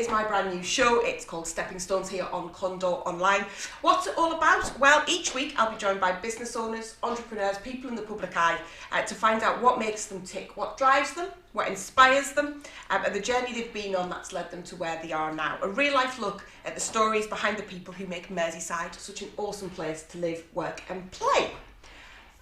is my brand new show. It's called Stepping Stones here on Condor Online. What's it all about? Well, each week I'll be joined by business owners, entrepreneurs, people in the public eye to find out what makes them tick, what drives them, what inspires them, and the journey they've been on that's led them to where they are now. A real life look at the stories behind the people who make Merseyside such an awesome place to live, work and play.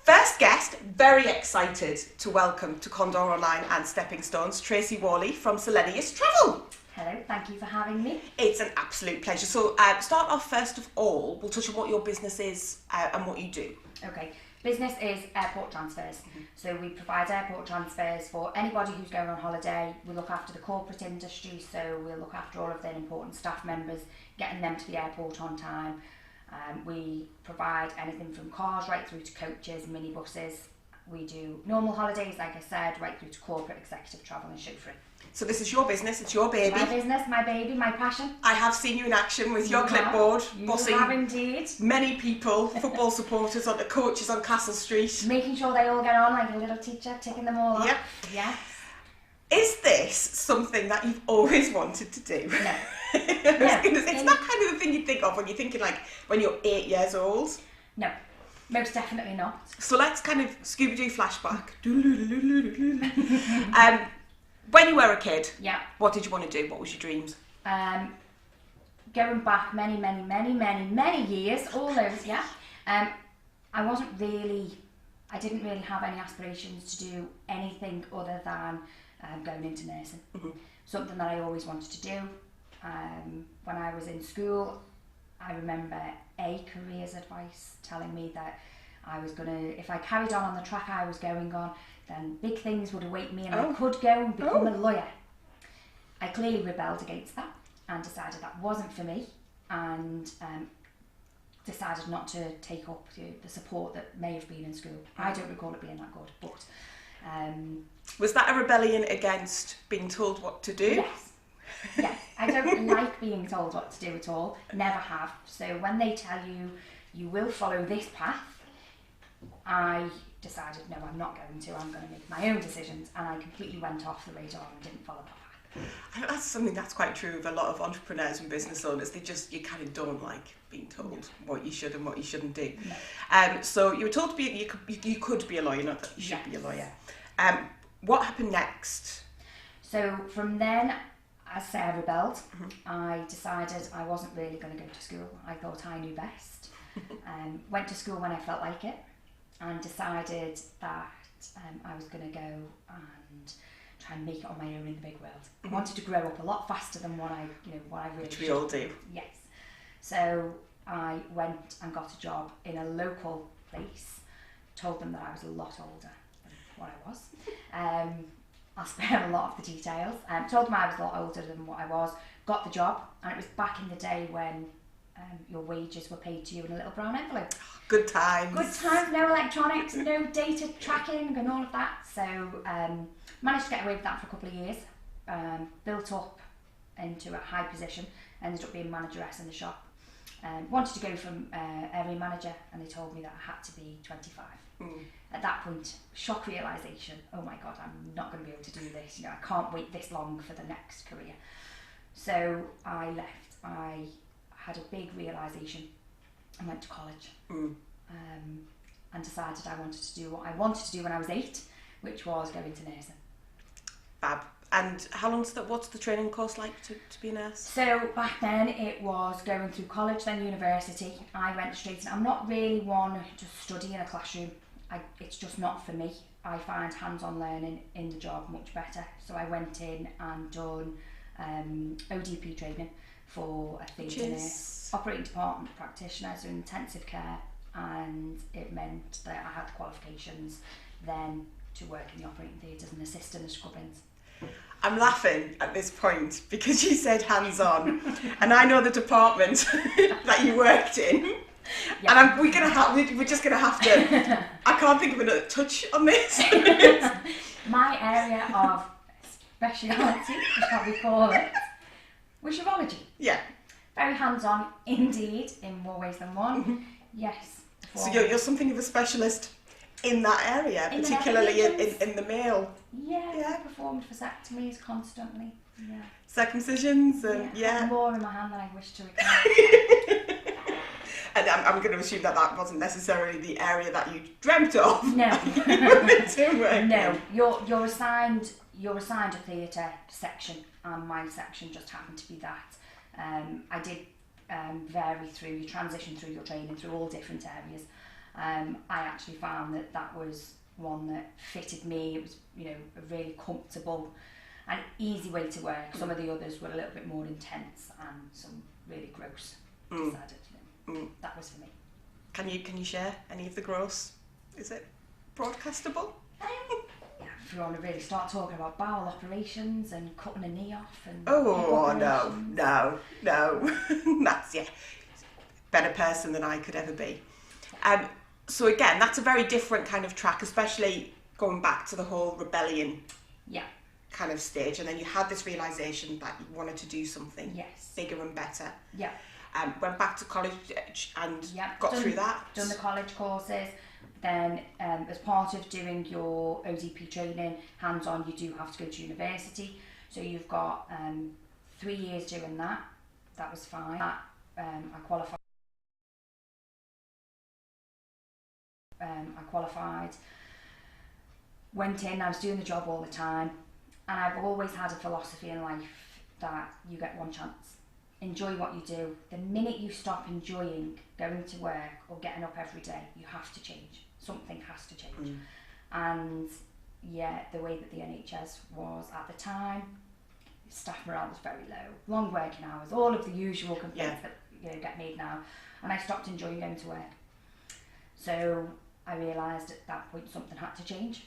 First guest, very excited to welcome to Condor Online and Stepping Stones, Tracey Whalley from Selenius Travel. Hello, thank you for having me. It's an absolute pleasure. So start off first of all, we'll touch on what your business is and what you do. Okay, business is airport transfers. So we provide airport transfers for anybody who's going on holiday. We look after the corporate industry, so we'll look after all of their important staff members, getting them to the airport on time. We provide anything from cars right through to coaches, minibuses. We do normal holidays, like I said, right through to corporate, executive travel and chauffeuring. So this is your business, it's your baby. My business, my baby, my passion. I have seen you in action with your clipboard, bossing have indeed. Many people, football supporters, onto coaches on Castle Street. Making sure they all get on like a little teacher, ticking them all off. Yep. Yes. Is this something that you've always wanted to do? No. It's not kind of the thing you think of when you're thinking like when you're 8 years old. No, most definitely not. So let's kind of Scooby-Doo flashback. When you were a kid, yeah, what did you want to do? What was your dreams? Going back many years, all those, yeah. I didn't really have any aspirations to do anything other than going into nursing. Something that I always wanted to do. When I was in school, I remember a careers advice telling me that I was if I carried on the track I was going on, then big things would await me and I could go and become a lawyer. I clearly rebelled against that and decided that wasn't for me, and decided not to take up the support that may have been in school. I don't recall it being that good, but... was that a rebellion against being told what to do? Yes. Yes, I don't like being told what to do at all, never have. So when they tell you, you will follow this path, I decided, no, I'm not going to, I'm going to make my own decisions, and I completely went off the radar and didn't follow that path. I think that's something that's quite true of a lot of entrepreneurs and business owners. You kind of don't like being told what you should and what you shouldn't do. No. So you were told to be, you could be a lawyer, not that you should be a lawyer. What happened next? So from then, as Sarah rebelled, I decided I wasn't really going to go to school. I thought I knew best. Went to school when I felt like it, and decided that I was going to go and try and make it on my own in the big world. I wanted to grow up a lot faster than what I really Which we all do. Yes. So I went and got a job in a local place. Told them that I was a lot older than what I was. I'll spare a lot of the details. Told them I was a lot older than what I was. Got the job, and it was back in the day when your wages were paid to you in a little brown envelope. Good times. Good times, no electronics, no data tracking and all of that. So managed to get away with that for a couple of years. Built up into a high position, ended up being manageress in the shop. Wanted to go from area manager, and they told me that I had to be 25. At that point, shock realisation, oh my God, I'm not going to be able to do this. I can't wait this long for the next career. So I left. I had a big realisation and went to college. And decided I wanted to do what I wanted to do when I was 8, which was go into nursing. Fab. And how long's that? What's the training course like to be a nurse? So back then it was going through college, then university. I went straight in. I'm not really one to study in a classroom. It's just not for me. I find hands-on learning in the job much better. So I went in and done ODP training for a theatre nurse, operating department practitioner, so intensive care, and it meant that I had the qualifications then to work in the operating theatres and assist in the scrubbings. I'm laughing at this point because you said hands-on, and I know the department that you worked in. Yeah. And we're just gonna have to. I can't think of another touch on this. My area of speciality, shall we call it, was urology. Yeah. Very hands-on indeed, in more ways than one. Yes. So you're something of a specialist in that area, particularly in the male. Yeah, I performed vasectomies constantly. circumcisions and yeah. More in my hand than I wish to recall. And I'm going to assume that wasn't necessarily the area that you dreamt of. No. No. You're assigned a theatre section, and my section just happened to be that. I did vary through, you transition through your training through all different areas. I actually found that was one that fitted me. It was, a really comfortable and easy way to work. Some of the others were a little bit more intense and some really gross. Decided, that was for me. Can you share any of the gross? Is it broadcastable? If you want to really start talking about bowel operations and cutting a knee off and no, that's better person than I could ever be. So again, that's a very different kind of track, especially going back to the whole rebellion kind of stage, and then you had this realisation that you wanted to do something bigger and better. Went back to college and got through that. Done the college courses. Then as part of doing your ODP training, hands-on, you do have to go to university. So you've got 3 years doing that. That was fine. I qualified. Went in, I was doing the job all the time. And I've always had a philosophy in life that you get one chance. Enjoy what you do. The minute you stop enjoying going to work or getting up every day, you have to change. Something has to change. And the way that the NHS was at the time, staff morale was very low, long working hours, all of the usual complaints that get made now. And I stopped enjoying going to work. So I realised at that point something had to change,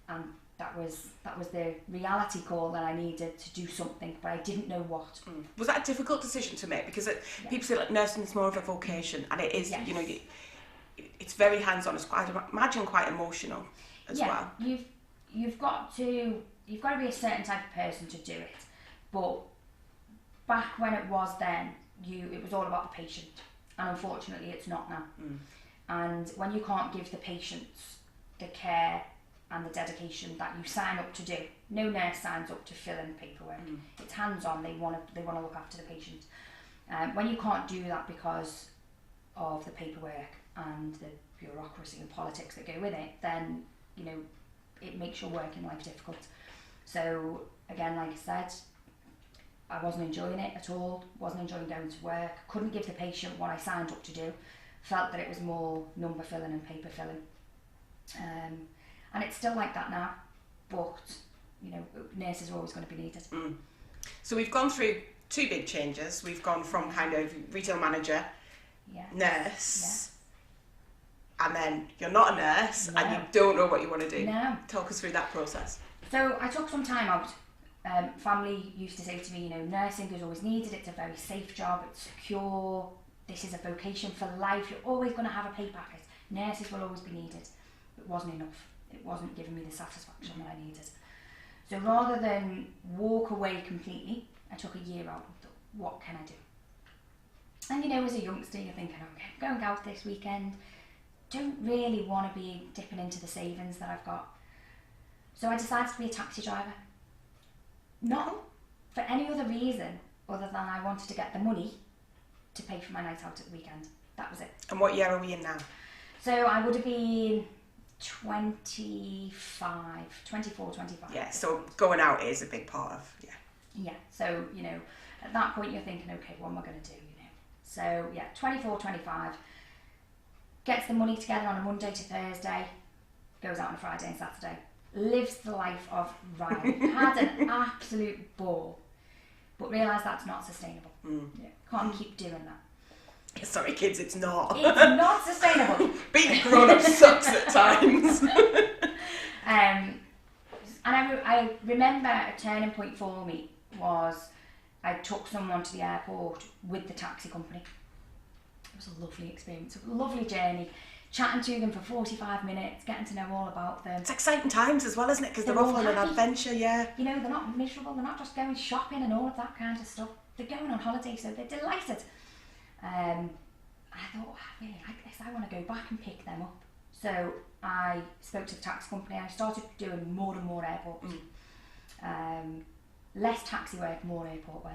and that was the reality call that I needed to do something, but I didn't know what. Was that a difficult decision to make? Because people say like nursing is more of a vocation, and it is. It's very hands-on. It's quite, I imagine, quite emotional as well. You've got to be a certain type of person to do it. But back when it was then, it was all about the patient, and unfortunately, it's not now. And when you can't give the patients the care and the dedication that you sign up to do, no nurse signs up to fill in paperwork. It's hands-on. They want to look after the patient. When you can't do that because of the paperwork and the bureaucracy and politics that go with it, then it makes your working life difficult. So again, like I said, I wasn't enjoying it at all. Wasn't enjoying going to work. Couldn't give the patient what I signed up to do. Felt that it was more number filling and paper filling. And it's still like that now, but nurses are always going to be needed. So we've gone through two big changes. We've gone from kind of retail manager, nurse, and then you're not a nurse and you don't know what you want to do. Talk us through that process. So I took some time out. Family used to say to me, nursing is always needed. It's a very safe job. It's secure. This is a vocation for life. You're always going to have a pay packet. Nurses will always be needed. It wasn't enough. It wasn't giving me the satisfaction that I needed. So rather than walk away completely, I took a year out and thought, what can I do? And as a youngster, you're thinking, okay, I'm going out this weekend. Don't really want to be dipping into the savings that I've got. So I decided to be a taxi driver. Not for any other reason other than I wanted to get the money to pay for my night out at the weekend. That was it. And what year are we in now? So I would have been 24, 25. Yeah, so going out is a big part of, Yeah, so, at that point you're thinking, okay, what am I going to do, So, 24, 25, gets the money together on a Monday to Thursday, goes out on a Friday and Saturday, lives the life of Ryan, had an absolute ball, but realised that's not sustainable. Can't keep doing that. Sorry kids, it's not. It's not sustainable. Being grown up sucks at times. And I remember a turning point for me was I took someone to the airport with the taxi company. It was a lovely experience, a lovely journey, chatting to them for 45 minutes, getting to know all about them. It's exciting times as well, isn't it? Because they're all on an adventure, They're not miserable, they're not just going shopping and all of that kind of stuff. They're going on holiday, so they're delighted. I thought, really, I guess I want to go back and pick them up. So I spoke to the taxi company. I started doing more and more airports. less taxi work, more airport work.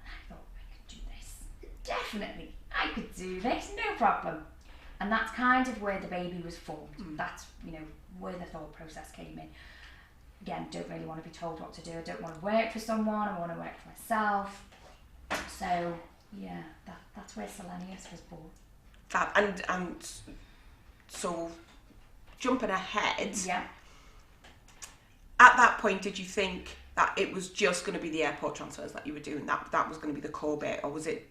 And I thought, I could do this. Definitely, I could do this, no problem. And that's kind of where the baby was formed. That's, you know, where the thought process came in. Again, don't really want to be told what to do. I don't want to work for someone. I want to work for myself. So yeah, that's where Selenius was born. And so jumping ahead. Yeah. At that point, did you think that it was just going to be the airport transfers that you were doing? That was going to be the core bit, or was it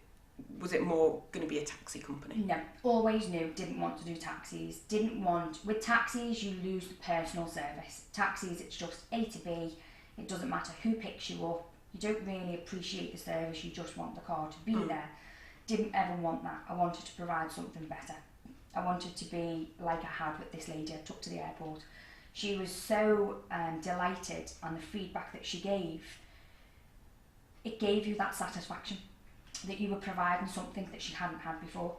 more going to be a taxi company? No, always knew, didn't want to do taxis. With taxis, you lose the personal service. Taxis, it's just A to B. It doesn't matter who picks you up. You don't really appreciate the service, you just want the car to be there. Didn't ever want that. I wanted to provide something better. I wanted to be like I had with this lady I took to the airport. She was so delighted, and the feedback that she gave, it gave you that satisfaction that you were providing something that she hadn't had before.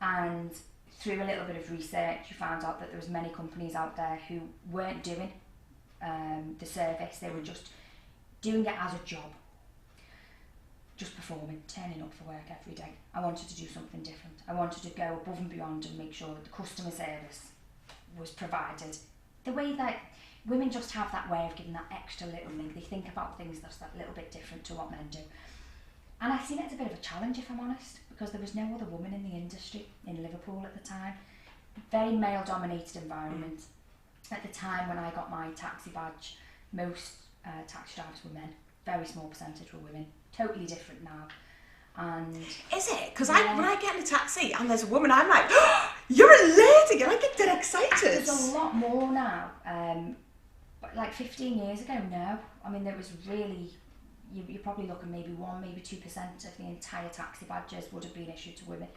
And through a little bit of research, you found out that there was many companies out there who weren't doing the service. They were just doing it as a job, just performing, turning up for work every day. I wanted to do something different. I wanted to go above and beyond and make sure that the customer service was provided the way that women just have that way of giving that extra little thing. They think about things that's that little bit different to what men do. And I seen it as a bit of a challenge, if I'm honest, because there was no other woman in the industry in Liverpool at the time. Very male-dominated environment. At the time when I got my taxi badge, most taxi drivers were men. Very small percentage were women. Totally different now. And is it? Because when I get in a taxi and there's a woman, I'm like, oh, you're a lady, and I get dead excited. There's a lot more now. But like 15 years ago, no. I mean, there was really, you're probably looking maybe 1%, maybe 2% of the entire taxi badges would have been issued to women.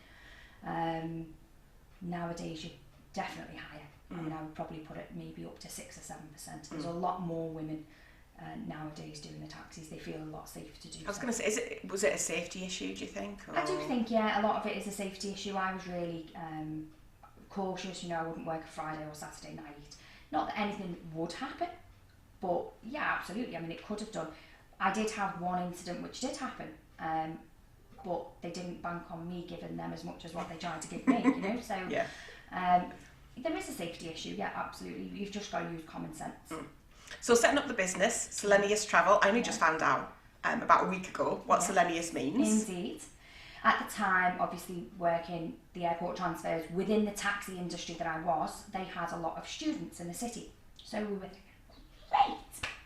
Nowadays, you're definitely higher. I mean, I would probably put it maybe up to 6 or 7%. There's a lot more women nowadays doing the taxis. They feel a lot safer to do. I was going to say, was it a safety issue, do you think? Or? I do think, yeah, a lot of it is a safety issue. I was really cautious, you know, I wouldn't work a Friday or Saturday night. Not that anything would happen, but yeah, absolutely. I mean, it could have done. I did have one incident which did happen, but they didn't bank on me giving them as much as what they tried to give me, you know, so yeah. There is a safety issue, yeah, absolutely. You've just got to use common sense. So setting up the business, Selenius Travel, I only just found out about a week ago what Selenius means. Indeed. At the time, obviously working the airport transfers within the taxi industry that I was, they had a lot of students in the city. So we were thinking, great,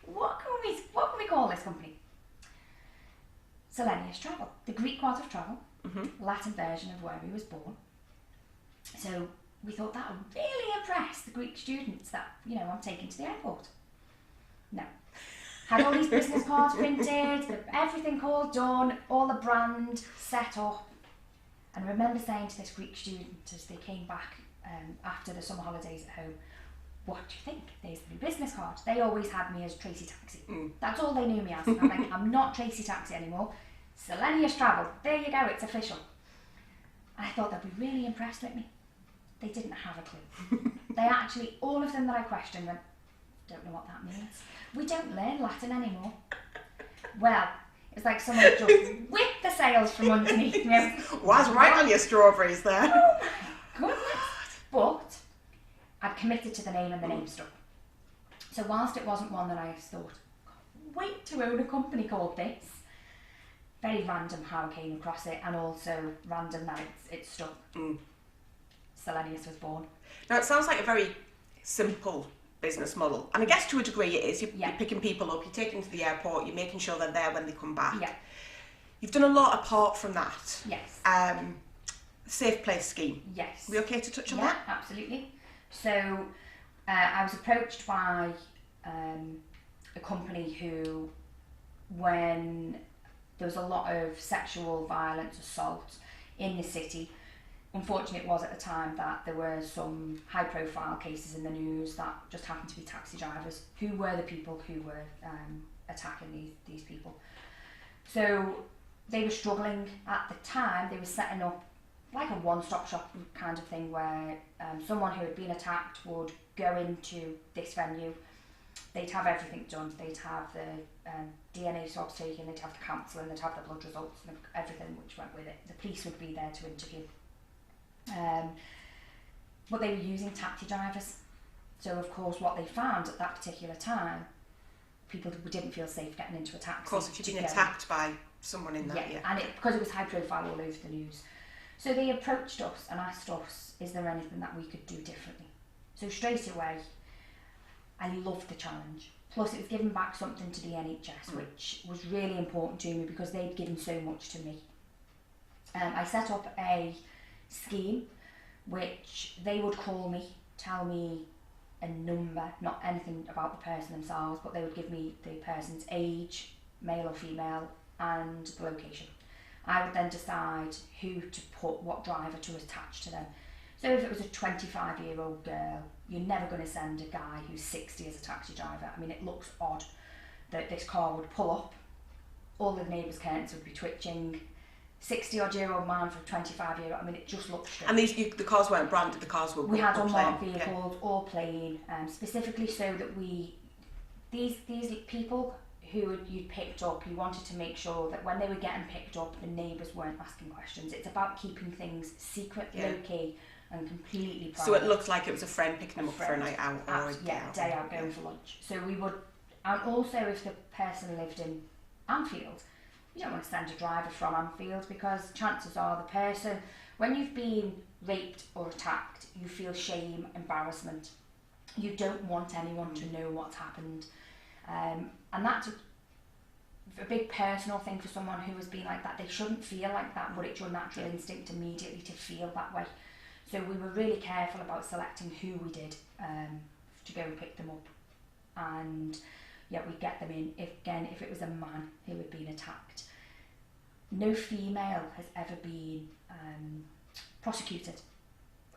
what can we call this company? Selenius Travel, the Greek god of travel, Latin version of where he was born. So we thought that would really impress the Greek students that, you know, I'm taking to the airport. No. Had all these business cards printed, everything all done, all the brand set up. And I remember saying to this Greek student as they came back after the summer holidays at home, what do you think? There's the new business card. They always had me as Tracey Taxi. That's all they knew me as. I'm like, I'm not Tracey Taxi anymore. Selenius Travel. There you go, it's official. And I thought they'd be really impressed with me. They didn't have a clue. They actually, all of them that I questioned went, don't know what that means. We don't learn Latin anymore. Well, it's like someone just whipped the sails from underneath me. Was right on your strawberries there. Oh my goodness. But I'd committed to the name and the name stuck. So whilst it wasn't one that I thought, wait to own a company called this, very random how I came across it, and also random that it stuck. Selenius was born. Now it sounds like a very simple business model, and I guess to a degree it is. You're picking people up, you're taking them to the airport, you're making sure they're there when they come back. Yeah. You've done a lot apart from that. Yes. Safe place scheme. Yes. Are we okay to touch on that? Yeah, absolutely. So I was approached by a company who, when there was a lot of sexual violence, assault in the city, unfortunately it was at the time that there were some high profile cases in the news that just happened to be taxi drivers who were the people who were attacking these people. So they were struggling at the time. They were setting up like a one-stop shop kind of thing where someone who had been attacked would go into this venue, they'd have everything done. They'd have the DNA swabs taken, they'd have the counselling, they'd have the blood results and everything which went with it. The police would be there to interview. But they were using taxi drivers. So of course what they found at that particular time, people didn't feel safe getting into a taxi. Of course, if you've been attacked by someone in that, and because it was high profile all over the news. So they approached us and asked us, is there anything that we could do differently? So straight away, I loved the challenge. Plus it was giving back something to the NHS, which was really important to me because they'd given so much to me. I set up a scheme which they would call me, tell me a number, not anything about the person themselves, but they would give me the person's age, male or female, and the location. I would then decide who to put, what driver to attach to them. So if it was a 25-year-old girl, you're never going to send a guy who's 60 as a taxi driver. I mean, it looks odd that this car would pull up, all the neighbours' curtains would be twitching, 60-odd-year-old man for a 25-year-old, I mean, it just looks strange. And the cars weren't branded, the cars were We had unmarked plain. vehicles, all plain, specifically so that these people who you'd picked up, you wanted to make sure that when they were getting picked up, the neighbours weren't asking questions. It's about keeping things secret, low-key, and completely private. So it looked like it was a friend picking them up for a night out or a day out going for lunch. So we would, and also if the person lived in Anfield, you don't want to send a driver from Anfield because chances are the person, when you've been raped or attacked, you feel shame, embarrassment. You don't want anyone to know what's happened. And that's a big personal thing for someone who has been like that. They shouldn't feel like that, but it's your natural instinct immediately to feel that way. So we were really careful about selecting who we did to go and pick them up. And we'd get them in, if it was a man who had been attacked. No female has ever been prosecuted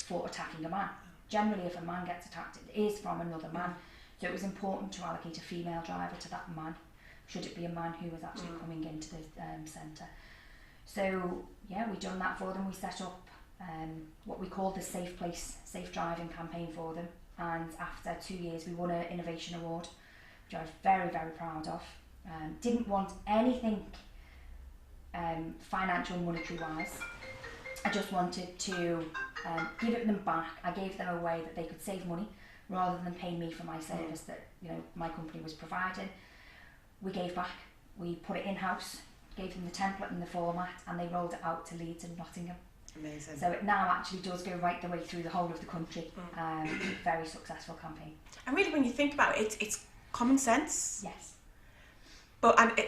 for attacking a man. Generally, if a man gets attacked, it is from another man. So it was important to allocate a female driver to that man, should it be a man who was actually coming into the centre. So, we done that for them. We set up what we called the Safe Place, Safe Driving campaign for them. And after 2 years, we won an Innovation Award, which I was very, very proud of. Didn't want anything financial, monetary-wise. I just wanted to give it them back. I gave them a way that they could save money rather than pay me for my service that my company was providing. We gave back. We put it in-house, gave them the template and the format, and they rolled it out to Leeds and Nottingham. Amazing. So it now actually does go right the way through the whole of the country. Very successful campaign. And really, when you think about it, it's common sense. Yes. But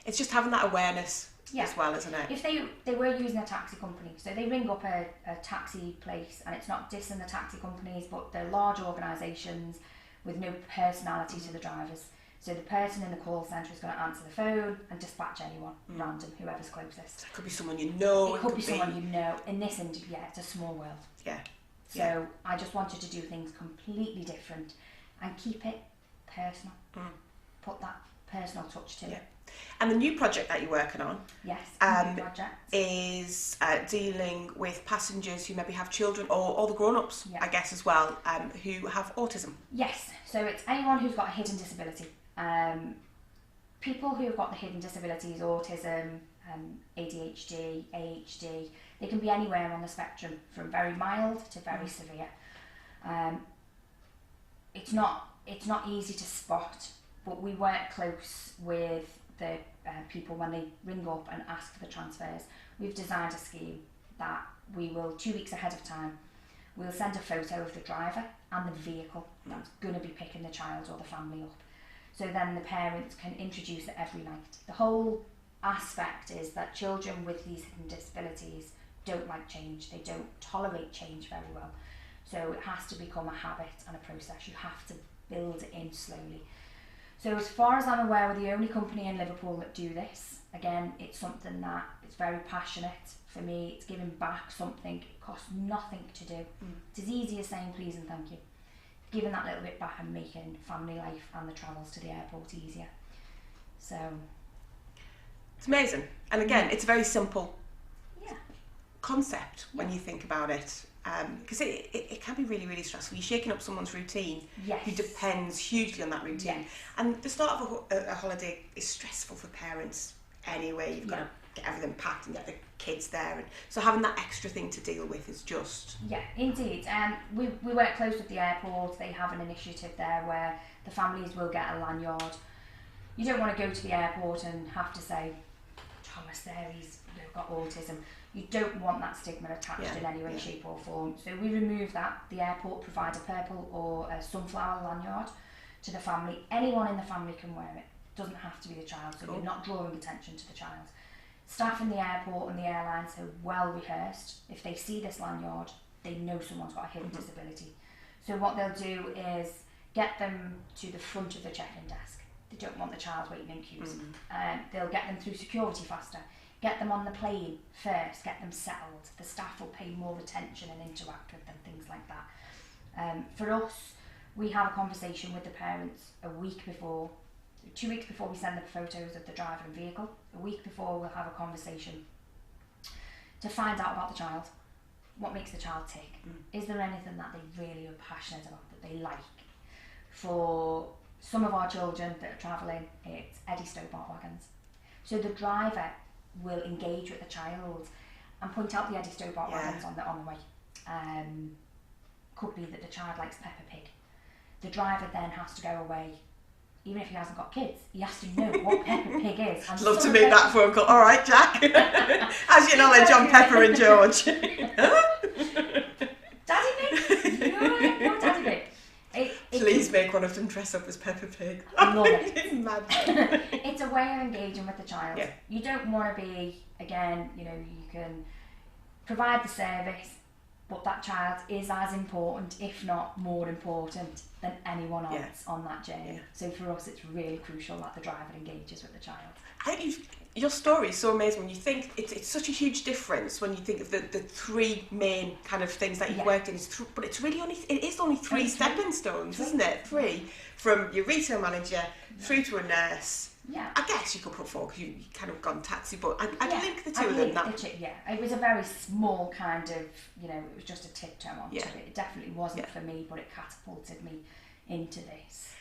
it's just having that awareness as well, isn't it? If they were using a taxi company, so they ring up a taxi place, and it's not dissing the taxi companies, but they're large organisations with no personality to the drivers. So the person in the call centre is going to answer the phone and dispatch anyone, random, whoever's closest. It could be someone you know. It could be someone you know. In this industry, it's a small world. Yeah. So I just wanted to do things completely different and keep it personal. Put that personal touch to it. And the new project that you're working on new project is dealing with passengers who maybe have children or the grown-ups, I guess, as well, who have autism. Yes, so it's anyone who's got a hidden disability. People who have got the hidden disabilities, autism, ADHD, AHD, they can be anywhere on the spectrum, from very mild to very severe. It's not easy to spot, but we work close with the people when they ring up and ask for the transfers. We've designed a scheme that we will, 2 weeks ahead of time, we'll send a photo of the driver and the vehicle that's going to be picking the child or the family up. So then the parents can introduce it every night. The whole aspect is that children with these hidden disabilities don't like change. They don't tolerate change very well. So it has to become a habit and a process. You have to build it in slowly. So as far as I'm aware, we're the only company in Liverpool that do this. Again, it's something that is very passionate for me. It's giving back something. It costs nothing to do. It's as easy as saying please and thank you. Giving that little bit back and making family life and the travels to the airport easier. So it's amazing. And again, it's a very simple concept when you think about it. because it can be really, really stressful. You're shaking up someone's routine Yes. who depends hugely on that routine. Yes. And the start of a holiday is stressful for parents anyway. You've got to get everything packed and get the kids there. And so having that extra thing to deal with is just... Yeah, indeed. We work close with the airport. They have an initiative there where the families will get a lanyard. You don't want to go to the airport and have to say, Thomas there, he's got autism. You don't want that stigma attached in any way, shape or form. So we remove that. The airport provides a purple or a sunflower lanyard to the family. Anyone in the family can wear it. It doesn't have to be the child, so you're not drawing attention to the child. Staff in the airport and the airlines are well rehearsed. If they see this lanyard, they know someone's got a hidden disability. So what they'll do is get them to the front of the check-in desk. They don't want the child waiting in queues. They'll get them through security faster. Get them on the plane first, get them settled. The staff will pay more attention and interact with them, things like that. For us, we have a conversation with the parents a week before, 2 weeks before we send the photos of the driver and vehicle. A week before we'll have a conversation to find out about the child. What makes the child tick? Is there anything that they really are passionate about, that they like? For some of our children that are travelling, it's Eddie Stobart wagons. So the driver will engage with the child and point out the Eddie Stobart wagons on the way. Could be that the child likes Peppa Pig. The driver then has to go away, even if he hasn't got kids, he has to know what Peppa Pig is. And love to make that phone call. All right, Jack. How's your knowledge on Pepper and George? Daddy Pig? You're right, no Daddy Pig. Please make one of them dress up as Peppa Pig. I love it. Imagine. It's a way of engaging with the child. Yeah. You don't want to be, again, you can provide the service, but that child is as important, if not more important, than anyone else on that journey. Yeah. So for us, it's really crucial that the driver engages with the child. I think your story is so amazing when you think it's such a huge difference when you think of the three main kind of things that you've worked in. But it's really only three stepping stones, isn't it? Three, from your retail manager through to a nurse. Yeah. I guess you could put four because you kind of gone taxi, but I'd link the two of them. It was a very small kind of, it was just a tiptoe onto it. It definitely wasn't for me, but it catapulted me into this.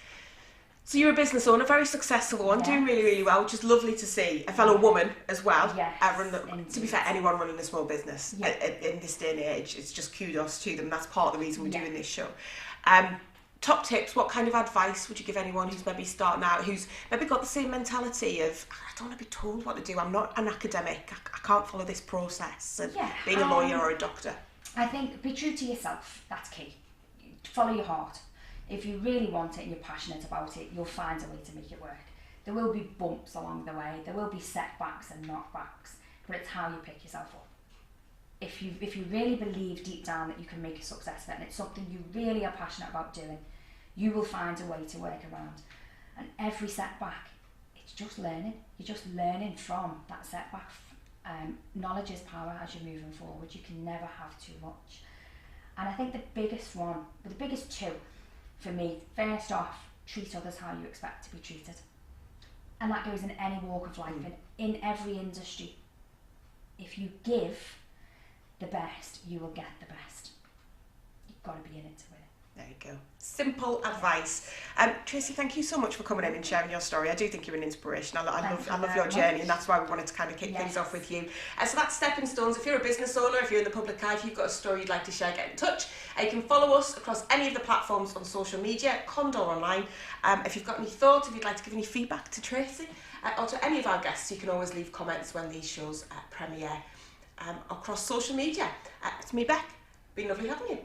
So you're a business owner, very successful one, doing really, really well, which is lovely to see. A fellow woman as well. Yes, to be fair, anyone running a small business in this day and age, it's just kudos to them. That's part of the reason we're doing this show. Top tips, what kind of advice would you give anyone who's maybe starting out, who's maybe got the same mentality of, I don't want to be told what to do, I'm not an academic, I can't follow this process of being a lawyer or a doctor? I think be true to yourself, that's key. Follow your heart. If you really want it and you're passionate about it, you'll find a way to make it work. There will be bumps along the way, there will be setbacks and knockbacks, but it's how you pick yourself up. If you really believe deep down that you can make a success of it and it's something you really are passionate about doing, you will find a way to work around. And every setback, it's just learning. You're just learning from that setback. Knowledge is power as you're moving forward. You can never have too much. And I think the biggest two for me, first off, treat others how you expect to be treated. And that goes in any walk of life, in every industry. If you give the best, you will get the best. You've got to be in it to win it. There you go. Simple advice. Tracey, thank you so much for coming in and sharing your story. I do think you're an inspiration. I love your journey, and that's why we wanted to kind of kick things off with you. So that's Stepping Stones. If you're a business owner, if you're in the public eye, if you've got a story you'd like to share, get in touch. You can follow us across any of the platforms on social media, Condor Online. If you've got any thoughts, if you'd like to give any feedback to Tracey or to any of our guests, you can always leave comments when these shows premiere across social media. It's me, Bec. Been lovely having you.